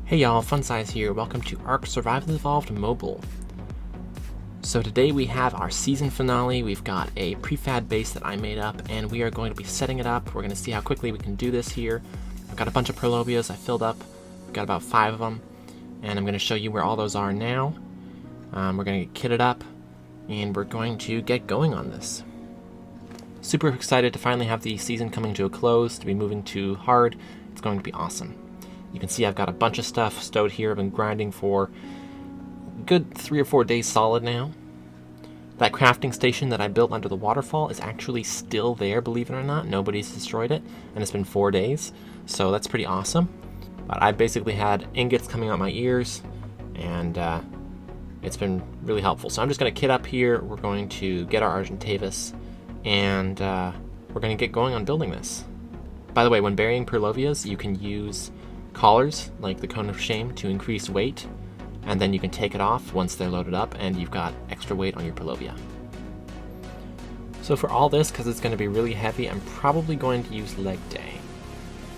Hey y'all, Funsize here. Welcome to ARK Survival Evolved Mobile. So today we have our season finale. We've got a prefab base that I made up, and we are going to be setting it up. We're going to see how quickly we can do this here. I've got a bunch of Prolobias I filled up. I've got about 5 of them, and I'm going to show you where all those are now. We're going to get kitted up, and we're going to get going on this. Super excited to finally have the season coming to a close, to be moving to hard. It's going to be awesome. You can see I've got a bunch of stuff stowed here. I've been grinding for a good 3 or 4 days solid now. That crafting station that I built under the waterfall is actually still there, believe it or not. Nobody's destroyed it, and it's been 4 days, so that's pretty awesome. But I basically had ingots coming out my ears, and it's been really helpful. So I'm just going to kit up here. We're going to get our Argentavis, and we're going to get going on building this. By the way, when burying Purlovias, you can use collars, like the Cone of Shame, to increase weight, and then you can take it off once they're loaded up, and you've got extra weight on your Purlovia. So for all this, because it's going to be really heavy, I'm probably going to use leg day.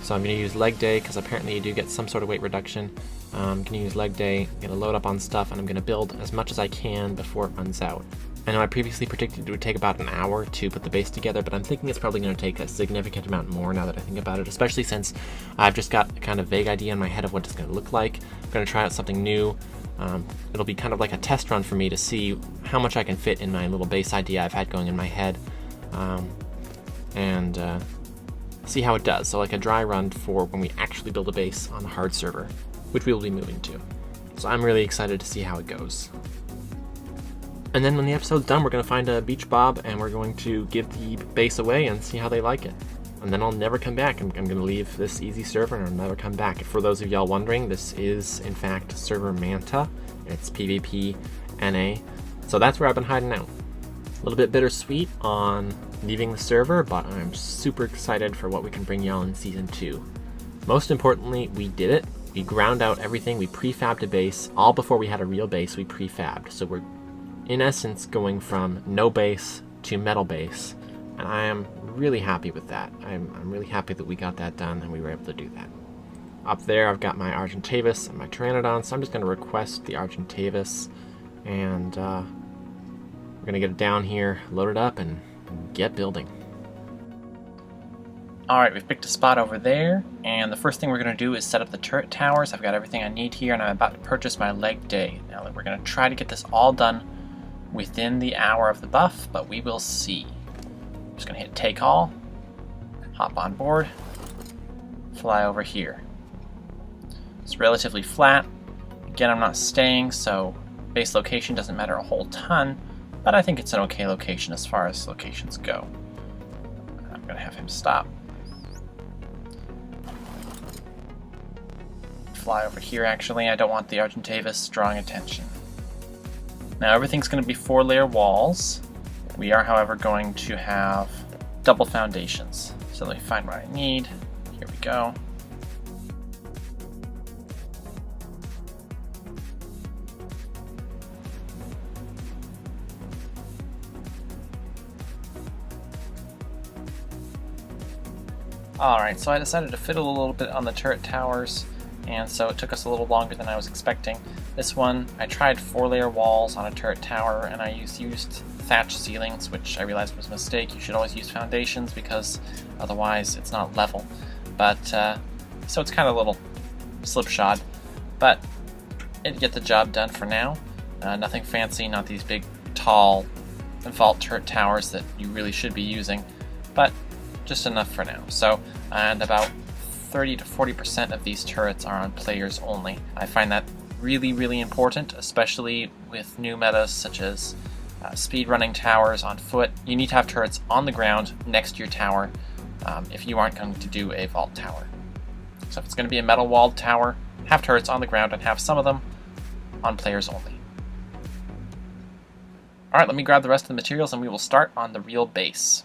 So I'm going to use leg day because apparently you do get some sort of weight reduction. I'm going to use leg day, I'm going to load up on stuff, and I'm going to build as much as I can before it runs out. I know I previously predicted it would take about an hour to put the base together, but I'm thinking it's probably going to take a significant amount more now that I think about it, especially since I've just got a kind of vague idea in my head of what it's going to look like. I'm going to try out something new. It'll be kind of like a test run for me to see how much I can fit in my little base idea I've had going in my head, and see how it does. So like a dry run for when we actually build a base on the hard server, which we will be moving to. So I'm really excited to see how it goes. And then when the episode's done, we're going to find a beach bob, and we're going to give the base away and see how they like it. And then I'll never come back. I'm going to leave this easy server and I'll never come back. For those of y'all wondering, this is in fact server Manta. It's PvP NA. So that's where I've been hiding out. A little bit bittersweet on leaving the server, but I'm super excited for what we can bring y'all in Season 2. Most importantly, we did it. We ground out everything. We prefabbed a base. All before we had a real base, we prefabbed. So we're in essence going from no base to metal base, and I am really happy with that. I'm really happy that we got that done and we were able to do that. Up there I've got my Argentavis and my Pteranodon, so I'm just going to request the Argentavis, and we're going to get it down here, load it up, and get building. Alright, we've picked a spot over there, and the first thing we're going to do is set up the turret towers. I've got everything I need here, and I'm about to purchase my leg day. Now we're going to try to get this all done within the hour of the buff, but we will see. I'm just going to hit take all, hop on board, fly over here. It's relatively flat. Again, I'm not staying, so base location doesn't matter a whole ton, but I think it's an okay location as far as locations go. I'm going to have him stop. Fly over here, actually. I don't want the Argentavis drawing attention. Now everything's going to be 4-layer walls. We are, however, going to have double foundations. So let me find what I need. Here we go. Alright, so I decided to fiddle a little bit on the turret towers, and so it took us a little longer than I was expecting. This one, I tried 4-layer walls on a turret tower, and I used thatch ceilings, which I realized was a mistake. You should always use foundations because otherwise it's not level. But, so it's kind of a little slipshod, but it'd get the job done for now. Nothing fancy, not these big, tall vault turret towers that you really should be using, but just enough for now. So, and about 30 to 40% of these turrets are on players only. I find that really important, especially with new metas such as speedrunning towers on foot. You need to have turrets on the ground next to your tower if you aren't going to do a vault tower. So if it's going to be a metal walled tower, have turrets on the ground and have some of them on players only. Alright, let me grab the rest of the materials and we will start on the real base.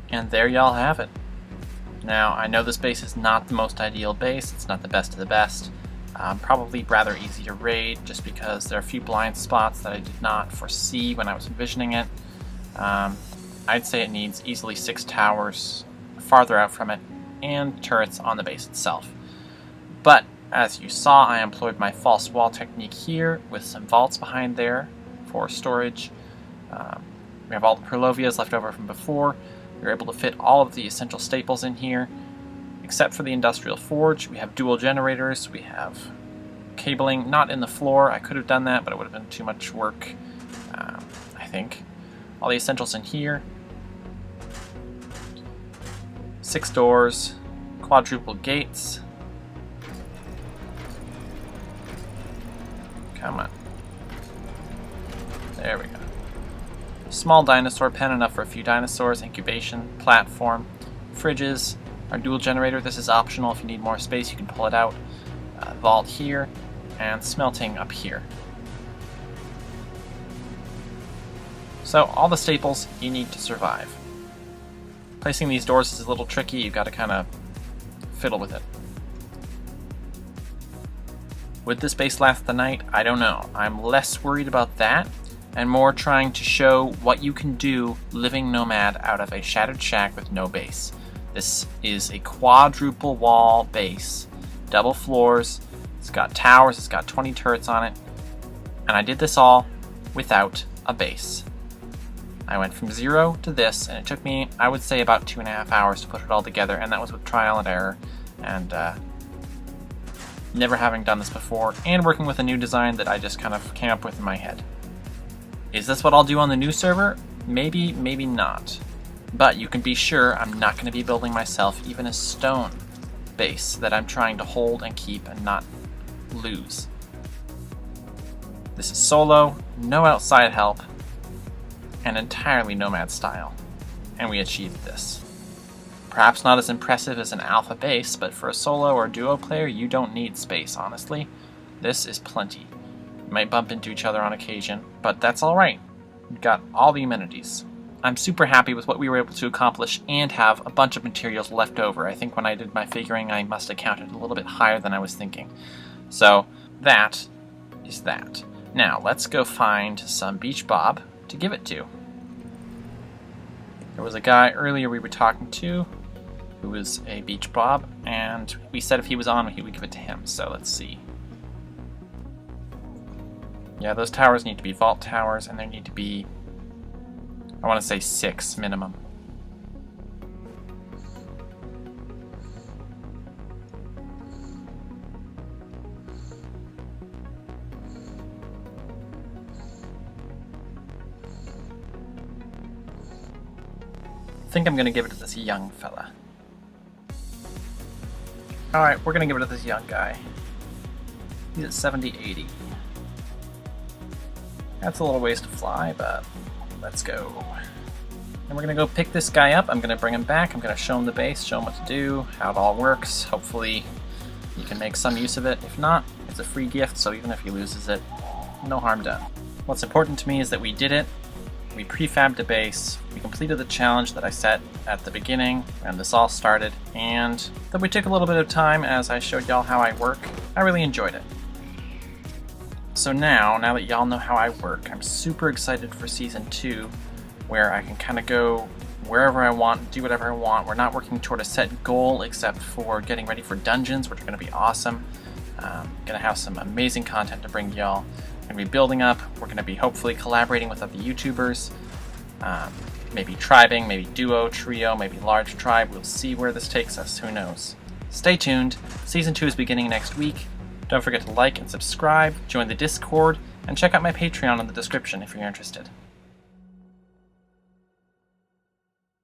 And there y'all have it. Now, I know this base is not the most ideal base, it's not the best of the best. Probably rather easy to raid, just because there are a few blind spots that I did not foresee when I was envisioning it. I'd say it needs easily 6 towers farther out from it, and turrets on the base itself. But, as you saw, I employed my false wall technique here, with some vaults behind there for storage. We have all the Perlovias left over from before. We're able to fit all of the essential staples in here, except for the industrial forge. We have dual generators, we have cabling not in the floor. I could have done that, but it would have been too much work, I think. All the essentials in here. 6 doors, quadruple gates. Come on. There we go. Small dinosaur pen, enough for a few dinosaurs, incubation, platform, fridges, our dual generator. This is optional. If you need more space, you can pull it out. Vault here, and smelting up here. So all the staples you need to survive. Placing these doors is a little tricky. You've got to kind of fiddle with it. Would this base last the night? I don't know. I'm less worried about that, and more trying to show what you can do living Nomad out of a shattered shack with no base. This is a quadruple wall base, double floors, it's got towers, it's got 20 turrets on it, and I did this all without a base. I went from 0 to this, and it took me, I would say, about 2.5 hours to put it all together, and that was with trial and error, and never having done this before, and working with a new design that I just kind of came up with in my head. Is this what I'll do on the new server? Maybe, maybe not. But you can be sure I'm not going to be building myself even a stone base that I'm trying to hold and keep and not lose. This is solo, no outside help, and entirely Nomad style. And we achieved this. Perhaps not as impressive as an alpha base, but for a solo or duo player, you don't need space, honestly. This is plenty. You might bump into each other on occasion, but that's alright. We've got all the amenities. I'm super happy with what we were able to accomplish and have a bunch of materials left over. I think when I did my figuring, I must have counted a little bit higher than I was thinking. So, that is that. Now, let's go find some beach bob to give it to. There was a guy earlier we were talking to who was a beach bob, and we said if he was on, we would give it to him. So, let's see. Yeah, those towers need to be vault towers, and there need to be, I want to say 6 minimum. I think I'm going to give it to this young fella. Alright, we're going to give it to this young guy. He's at 70-80. That's a little ways to fly, but let's go. And we're going to go pick this guy up. I'm going to bring him back. I'm going to show him the base, show him what to do, how it all works. Hopefully you can make some use of it. If not, it's a free gift, so even if he loses it, no harm done. What's important to me is that we did it. We prefabbed a base, we completed the challenge that I set at the beginning, and this all started, and that we took a little bit of time as I showed y'all how I work. I really enjoyed it. So now that y'all know how I work, I'm super excited for Season 2, where I can kind of go wherever I want, do whatever I want. We're not working toward a set goal except for getting ready for dungeons, which are going to be awesome. Going to have some amazing content to bring y'all. We're going to be building up. We're going to be hopefully collaborating with other YouTubers. Maybe tribing, maybe duo, trio, maybe large tribe. We'll see where this takes us. Who knows? Stay tuned. Season 2 is beginning next week. Don't forget to like and subscribe, join the Discord, and check out my Patreon in the description if you're interested.